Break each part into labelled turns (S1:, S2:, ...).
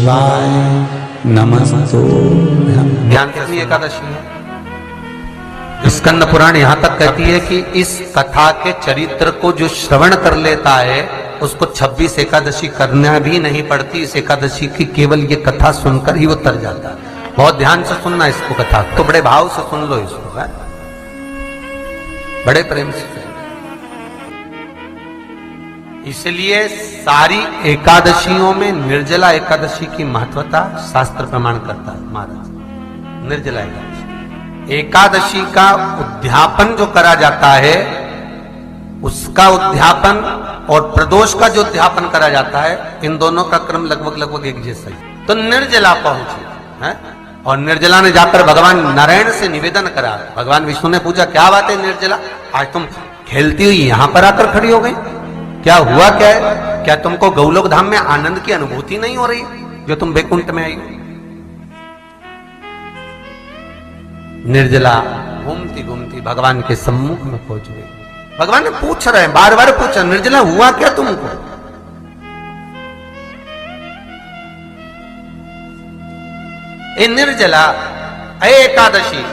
S1: शिवाय नमस्तुभ्यं।
S2: ध्यान से एकादशी है। स्कंद पुराण यहां तक कहती है कि इस कथा के चरित्र को जो श्रवण कर लेता है उसको 26 एकादशी करना भी नहीं पड़ती। इस एकादशी की केवल ये कथा सुनकर ही वो तर जाता है। बहुत ध्यान से सुनना इसको, कथा तो बड़े भाव से सुन लो इसको, है? बड़े प्रेम से। इसलिए सारी एकादशियों में निर्जला एकादशी की महत्वता शास्त्र प्रमाण करता है महाराज। निर्जला एकादशी का उद्यापन जो करा जाता है, उसका उद्यापन और प्रदोष का जो उद्यापन करा जाता है, इन दोनों का क्रम लगभग एक जैसा ही। तो निर्जला पहुंचे है, और निर्जला ने जाकर भगवान नारायण से निवेदन करा। भगवान विष्णु ने पूछा, क्या बात है निर्जला, आज तुम खेलती हुई यहां पर आकर खड़ी हो गई, क्या हुआ, क्या है? क्या तुमको गौलोक धाम में आनंद की अनुभूति नहीं हो रही जो तुम वैकुंठ में आई हो? निर्जला घूमती घूमती भगवान के सम्मुख में पहुंच गई। भगवान ने पूछ रहे हैं, बार बार पूछा, निर्जला हुआ क्या तुमको? ए निर्जला, ए एकादशी,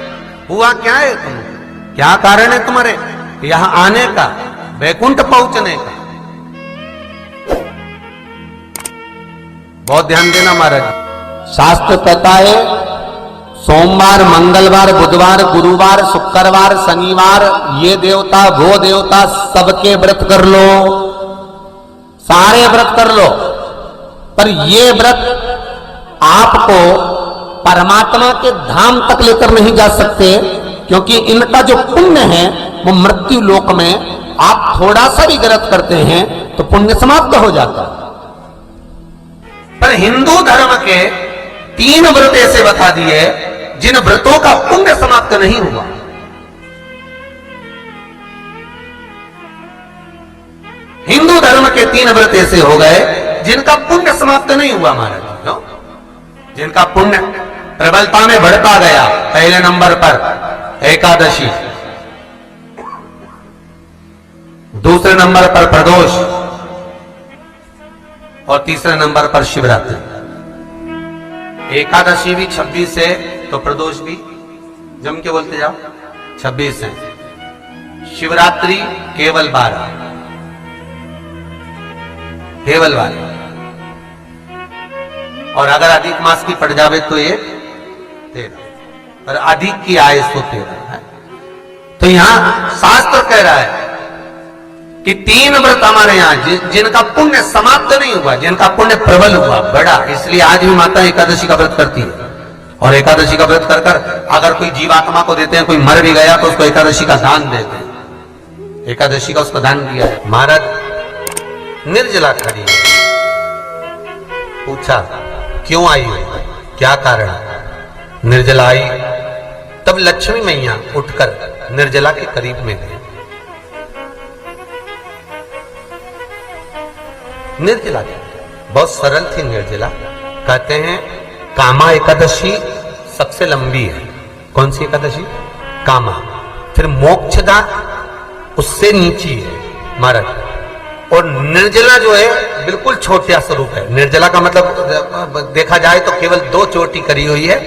S2: हुआ क्या है तुमको? क्या कारण है तुम्हारे यहां आने का, वैकुंठ पहुंचने का? बहुत ध्यान देना महाराज। शास्त्र कहता है सोमवार, मंगलवार, बुधवार, गुरुवार, शुक्रवार, शनिवार, ये देवता वो देवता सबके व्रत कर लो, सारे व्रत कर लो, पर ये व्रत आपको परमात्मा के धाम तक लेकर नहीं जा सकते, क्योंकि इनका जो पुण्य है वो मृत्यु लोक में आप थोड़ा सा भी गलत करते हैं तो पुण्य समाप्त हो जाता है। पर हिंदू धर्म के 3 व्रत ऐसे बता दिए जिन व्रतों का पुण्य समाप्त नहीं हुआ। हिंदू धर्म के 3 व्रत ऐसे हो गए जिनका पुण्य समाप्त नहीं हुआ महाराज। जिनका पुण्य प्रबलता में बढ़ता गया। पहले नंबर पर एकादशी, दूसरे नंबर पर प्रदोष, और तीसरे नंबर पर शिवरात्रि। एकादशी भी 26 है तो प्रदोष भी जम के बोलते जाओ 26 है। शिवरात्रि केवल 12, केवल 12, और अगर अधिक मास की पड़ जावे तो ये 13, पर अधिक की आय तो 13 है। तो यहां शास्त्र कह रहा है कि 3 व्रत हमारे यहां जिनका पुण्य समाप्त नहीं हुआ, जिनका पुण्य प्रबल हुआ, बड़ा, इसलिए आज भी माता एकादशी का व्रत करती है। और एकादशी का व्रत कर कर अगर कोई जीवात्मा को देते हैं, कोई मर भी गया तो उसको एकादशी का दान देते हैं। एकादशी का उसको दान दिया है। महाराज निर्जला खड़ी है, पूछा क्यों आई हो, क्या कारण? निर्जला आई, तब लक्ष्मी मैया उठकर निर्जला के करीब में गई। निर्जला बहुत सरल थी निर्जला। कहते हैं कामा एकादशी सबसे लंबी है। कौन सी एकादशी? कामा। फिर मोक्षदा उससे नीची है महाराज। और निर्जला जो है बिल्कुल छोटा स्वरूप है। निर्जला का मतलब देखा जाए तो केवल 2 चोटी करी हुई है।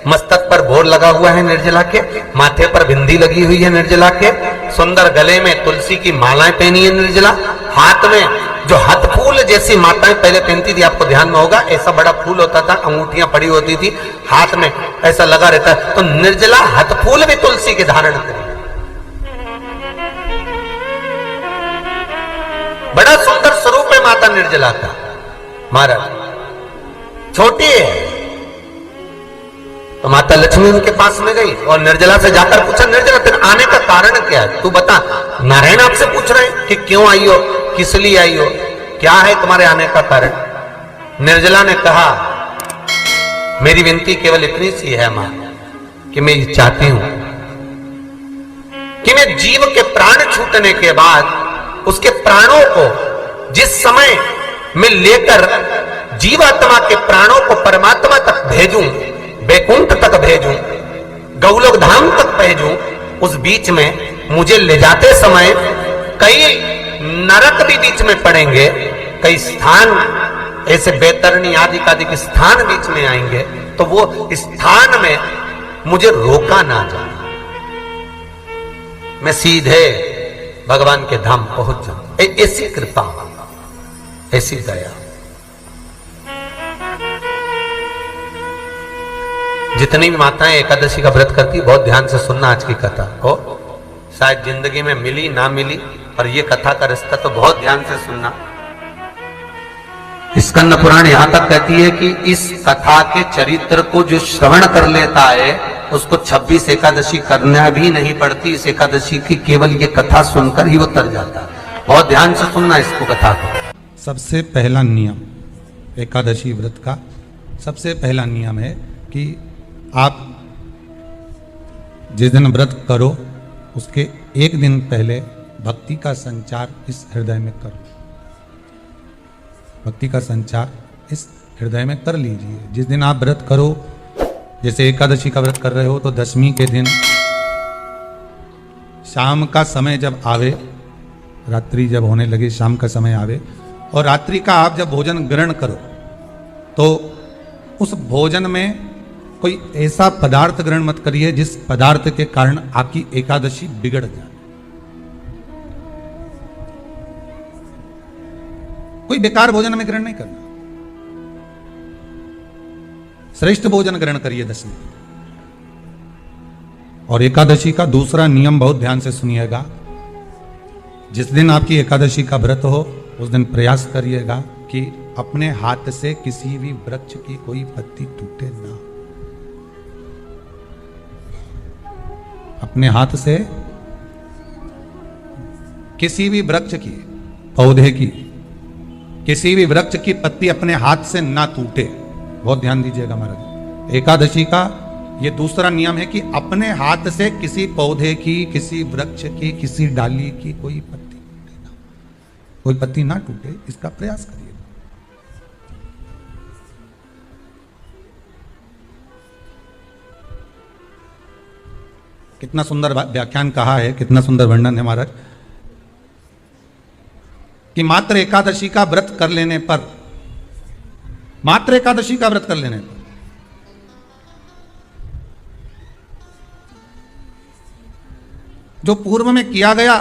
S2: मस्तक पर भोर लगा हुआ है निर्जला के, माथे पर बिंदी लगी हुई है निर्जला के, सुंदर गले में तुलसी की मालाएं पहनी है निर्जला, हाथ में जो हाथ फूल जैसी माताएं पहले पहनती थी, आपको ध्यान में होगा, ऐसा बड़ा फूल होता था, अंगूठियां पड़ी होती थी, हाथ में ऐसा लगा रहता है। तो निर्जला हाथ फूल भी तुलसी के धारण करी। बड़ा सुंदर स्वरूप है माता निर्जला का महाराज। छोटी है तो माता लक्ष्मी उनके पास में गई और निर्जला से जाकर पूछा, निर्जला तेरे आने का कारण क्या है, तू बता। नारायण आपसे पूछ रहे हैं कि क्यों आई हो, किस लिए आई हो, क्या है तुम्हारे आने का कारण? निर्जला ने कहा, मेरी विनती केवल इतनी सी है मां कि मैं ये चाहती हूं कि मैं जीव के प्राण छूटने के बाद उसके प्राणों को जिस समय मैं लेकर जीवात्मा के प्राणों को परमात्मा तक भेजूं, वैकुंठ तक भेजूं, गौलोक धाम तक भेजूं, उस बीच में मुझे ले जाते समय कई नरक भी बीच में पड़ेंगे, कई स्थान ऐसे बैतरणी आदि का स्थान बीच में आएंगे तो वो स्थान में मुझे रोका ना जाए, मैं सीधे भगवान के धाम पहुंच जाऊं। ऐसी कृपा, ऐसी दया। जितनी भी माताएं एकादशी का व्रत करती, बहुत ध्यान से सुनना आज की कथा को, शायद जिंदगी में मिली ना मिली, पर यह कथा का रिश्ता तो बहुत ध्यान से सुनना। स्कंद पुराण यहां तक कहती है कि इस कथा के चरित्र को जो श्रवण कर लेता है उसको 26 एकादशी करना भी नहीं पड़ती। इस एकादशी की केवल ये कथा सुनकर ही वो तर जाता है। बहुत ध्यान से सुनना इसको, कथा को।
S1: सबसे पहला नियम एकादशी व्रत का, सबसे पहला नियम है कि आप जिस दिन व्रत करो उसके एक दिन पहले भक्ति का संचार इस हृदय में करो। भक्ति का संचार इस हृदय में कर लीजिए। जिस दिन आप व्रत करो, जैसे एकादशी का व्रत कर रहे हो तो दशमी के दिन शाम का समय जब आवे, रात्रि जब होने लगे, शाम का समय आवे और रात्रि का आप जब भोजन ग्रहण करो तो उस भोजन में कोई ऐसा पदार्थ ग्रहण मत करिए जिस पदार्थ के कारण आपकी एकादशी बिगड़ जाए। कोई बेकार भोजन में ग्रहण नहीं करना, श्रेष्ठ भोजन ग्रहण करिए दशमी। और एकादशी का दूसरा नियम बहुत ध्यान से सुनिएगा। जिस दिन आपकी एकादशी का व्रत हो उस दिन प्रयास करिएगा कि अपने हाथ से किसी भी वृक्ष की कोई पत्ती टूटे ना। अपने हाथ से किसी भी वृक्ष की, पौधे की, किसी भी वृक्ष की पत्ती अपने हाथ से ना टूटे। बहुत ध्यान दीजिएगा महाराज। एकादशी का ये दूसरा नियम है कि अपने हाथ से किसी पौधे की, किसी वृक्ष की, किसी डाली की कोई पत्ती टूटे ना, कोई पत्ती ना टूटे, इसका प्रयास करिए। कितना सुंदर व्याख्यान कहा है, कितना सुंदर वर्णन है महाराज कि मात्र एकादशी का व्रत कर लेने पर, मात्र एकादशी का व्रत कर लेने पर जो पूर्व में किया गया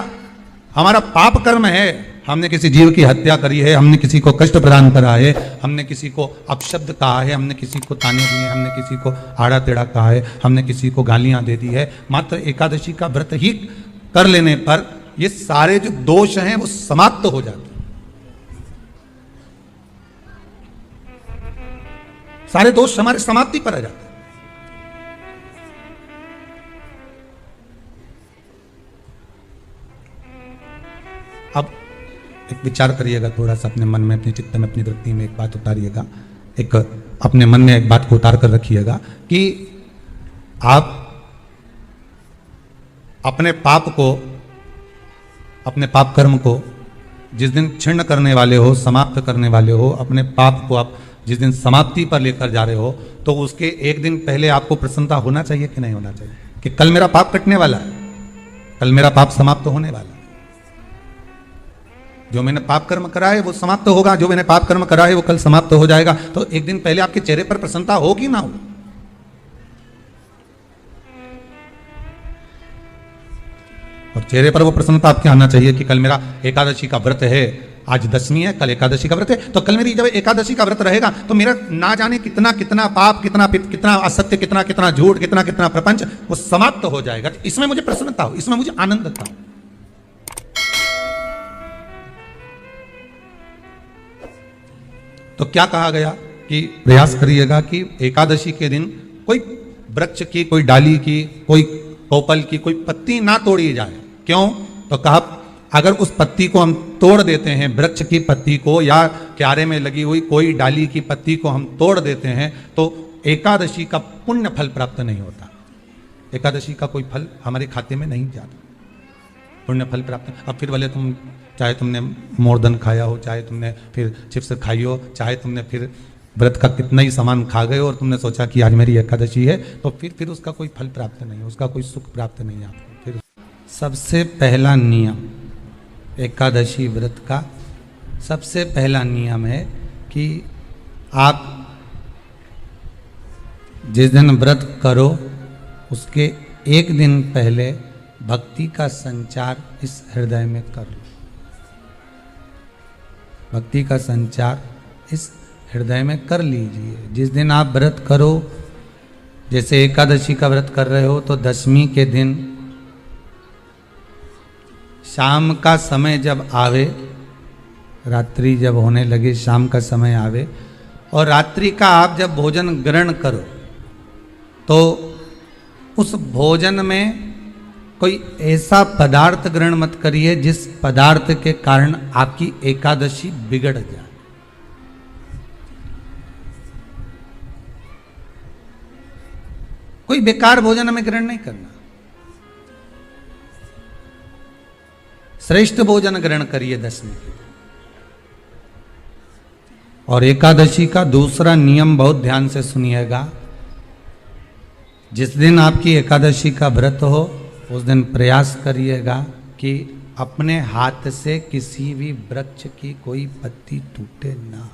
S1: हमारा पाप कर्म है, हमने किसी जीव की हत्या करी है, हमने किसी को कष्ट प्रदान करा है, हमने किसी को अपशब्द कहा है, हमने किसी को ताने दिए, हमने किसी को आड़ा टेढ़ा कहा है, हमने किसी को गालियां दे दी है, मात्र एकादशी का व्रत ही कर लेने पर ये सारे जो दोष हैं वो समाप्त हो जाते हैं। सारे दोष हमारे समाप्ति पर आ जाते हैं। अब एक विचार करिएगा थोड़ा सा अपने मन में, अपने चित्त में, अपनी वृत्ति में एक बात उतारिएगा। एक अपने मन में एक बात को उतार कर रखिएगा कि आप अपने पाप को, अपने पाप कर्म को जिस दिन क्षीण करने वाले हो, समाप्त करने वाले हो, अपने पाप को आप जिस दिन समाप्ति पर लेकर जा रहे हो तो उसके एक दिन पहले आपको प्रसन्नता होना चाहिए कि नहीं होना चाहिए कि कल मेरा पाप कटने वाला है, कल मेरा पाप समाप्त होने वाला है। जो मैंने पाप कर्म करा है वो समाप्त होगा, जो मैंने पाप कर्म करा है वो कल समाप्त हो जाएगा। तो एक दिन पहले आपके चेहरे पर प्रसन्नता हो कि ना हो? और चेहरे पर वो प्रसन्नता आपके आना चाहिए कि कल मेरा एकादशी का व्रत है, आज दशमी है, कल एकादशी का व्रत है, तो कल मेरी जब एकादशी का व्रत रहेगा तो मेरा ना जाने कितना कितना पाप, कितना कितना असत्य, कितना कितना झूठ, कितना कितना प्रपंच वो समाप्त हो जाएगा। तो इसमें मुझे प्रसन्नता हो, इसमें मुझे आनंद था। तो क्या कहा गया कि प्रयास करिएगा कि एकादशी के दिन कोई वृक्ष की, कोई डाली की, कोई कोपल की कोई पत्ती ना तोड़ी जाए। क्यों? तो कहा अगर उस पत्ती को हम तोड़ देते हैं, वृक्ष की पत्ती को या क्यारे में लगी हुई कोई डाली की पत्ती को हम तोड़ देते हैं तो एकादशी का पुण्य फल प्राप्त नहीं होता, एकादशी का कोई फल हमारे खाते में नहीं जाता, पुण्य फल प्राप्त। अब फिर भले तुम, चाहे तुमने मोरदन खाया हो, चाहे तुमने फिर चिप्स खाई हो, चाहे तुमने फिर व्रत का कितना ही सामान खा गए और तुमने सोचा कि आज मेरी एकादशी है, तो फिर उसका कोई फल प्राप्त नहीं, उसका कोई सुख प्राप्त नहीं आपको। फिर सबसे पहला नियम एकादशी व्रत का, सबसे पहला नियम है कि आप जिस दिन व्रत करो उसके एक दिन पहले भक्ति का संचार इस हृदय में कर लो। भक्ति का संचार इस हृदय में कर लीजिए। जिस दिन आप व्रत करो, जैसे एकादशी का व्रत कर रहे हो तो दशमी के दिन शाम का समय जब आवे, रात्रि जब होने लगे, शाम का समय आवे और रात्रि का आप जब भोजन ग्रहण करो तो उस भोजन में कोई ऐसा पदार्थ ग्रहण मत करिए जिस पदार्थ के कारण आपकी एकादशी बिगड़ जाए। कोई बेकार भोजन में ग्रहण नहीं करना, श्रेष्ठ भोजन ग्रहण करिए दशमी के। और एकादशी का दूसरा नियम बहुत ध्यान से सुनिएगा। जिस दिन आपकी एकादशी का व्रत हो उस दिन प्रयास करिएगा कि अपने हाथ से किसी भी वृक्ष की कोई पत्ती टूटे ना।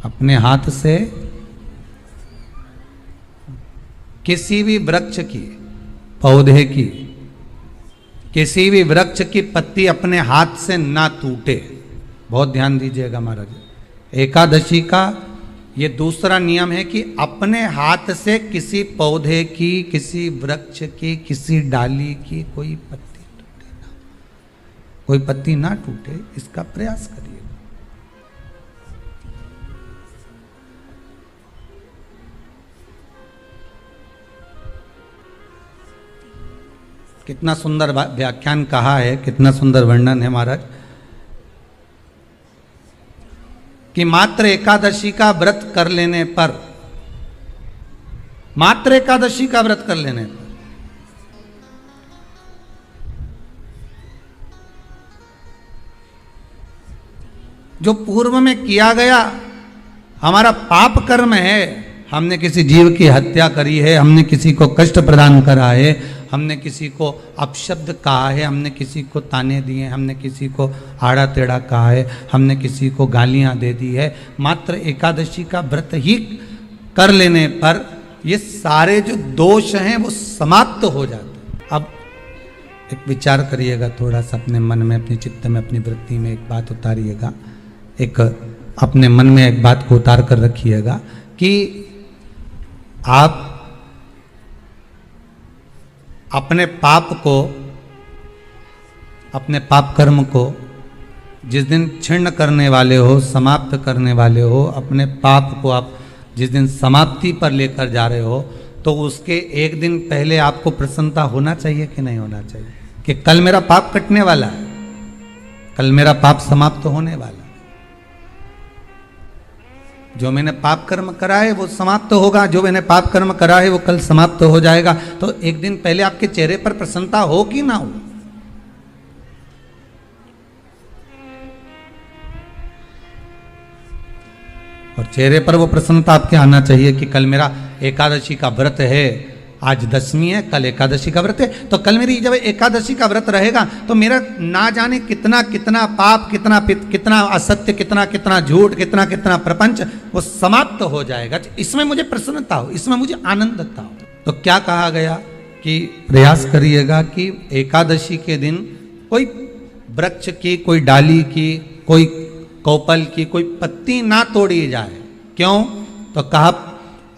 S1: अपने हाथ से किसी भी वृक्ष की, पौधे की, किसी भी वृक्ष की पत्ती अपने हाथ से ना टूटे। बहुत ध्यान दीजिएगा महाराज। एकादशी का ये दूसरा नियम है कि अपने हाथ से किसी पौधे की, किसी वृक्ष की, किसी डाली की कोई पत्ती टूटे ना, कोई पत्ती ना टूटे, इसका प्रयास करिए। कितना सुंदर व्याख्यान कहा है, कितना सुंदर वर्णन है महाराज कि मात्र एकादशी का व्रत कर लेने पर, मात्र एकादशी का व्रत कर लेने पर जो पूर्व में किया गया हमारा पाप कर्म है, हमने किसी जीव की हत्या करी है, हमने किसी को कष्ट प्रदान करा है, हमने किसी को अपशब्द कहा है, हमने किसी को ताने दिए, हमने किसी को आड़ा टेढ़ा कहा है, हमने किसी को गालियां दे दी है, मात्र एकादशी का व्रत ही कर लेने पर ये सारे जो दोष हैं वो समाप्त हो जाते हैं। अब एक विचार करिएगा थोड़ा सा अपने मन में, अपने चित्त में, अपनी वृत्ति में एक बात उतारिएगा, एक अपने मन में एक बात को उतार कर रखिएगा कि आप अपने पाप को, अपने पाप कर्म को जिस दिन छिन्न करने वाले हो, समाप्त करने वाले हो, अपने पाप को आप जिस दिन समाप्ति पर लेकर जा रहे हो तो उसके एक दिन पहले आपको प्रसन्नता होना चाहिए कि नहीं होना चाहिए कि कल मेरा पाप कटने वाला है, कल मेरा पाप समाप्त होने वाला है, जो मैंने पाप कर्म करा है वो समाप्त होगा, जो मैंने पाप कर्म करा है वो कल समाप्त हो जाएगा। तो एक दिन पहले आपके चेहरे पर प्रसन्नता हो कि ना हो? और चेहरे पर वो प्रसन्नता आपके आना चाहिए कि कल मेरा एकादशी का व्रत है, आज दशमी है, कल एकादशी का व्रत है, तो कल मेरी जब एकादशी का व्रत रहेगा तो मेरा ना जाने कितना कितना पाप, कितना असत्य, कितना झूठ, कितना प्रपंच वो समाप्त हो जाएगा। इसमें मुझे प्रसन्नता हो, इसमें मुझे आनंदता हो। तो क्या कहा गया कि प्रयास करिएगा कि एकादशी के दिन कोई वृक्ष की, कोई डाली की, कोई कोपल की कोई पत्ती ना तोड़ी जाए। क्यों? तो कहा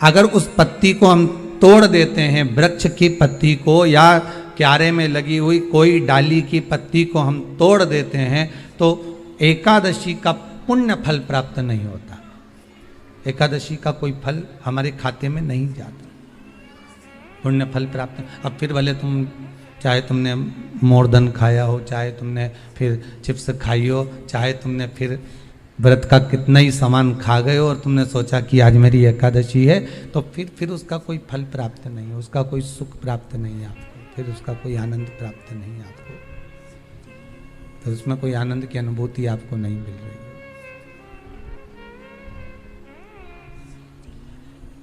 S1: अगर उस पत्ती को हम तोड़ देते हैं, वृक्ष की पत्ती को या क्यारे में लगी हुई कोई डाली की पत्ती को हम तोड़ देते हैं तो एकादशी का पुण्य फल प्राप्त नहीं होता, एकादशी का कोई फल हमारे खाते में नहीं जाता, पुण्य फल प्राप्त। अब फिर भले तुम चाहे तुमने मोरधन खाया हो, चाहे तुमने फिर चिप्स खाई हो, चाहे तुमने फिर व्रत का कितना ही सामान खा गए हो और तुमने सोचा कि आज मेरी एकादशी है, तो फिर उसका कोई फल प्राप्त नहीं है, उसका कोई सुख प्राप्त नहीं है आपको, फिर उसका कोई आनंद प्राप्त नहीं है आपको, तो उसमें कोई आनंद की अनुभूति आपको नहीं मिल रही।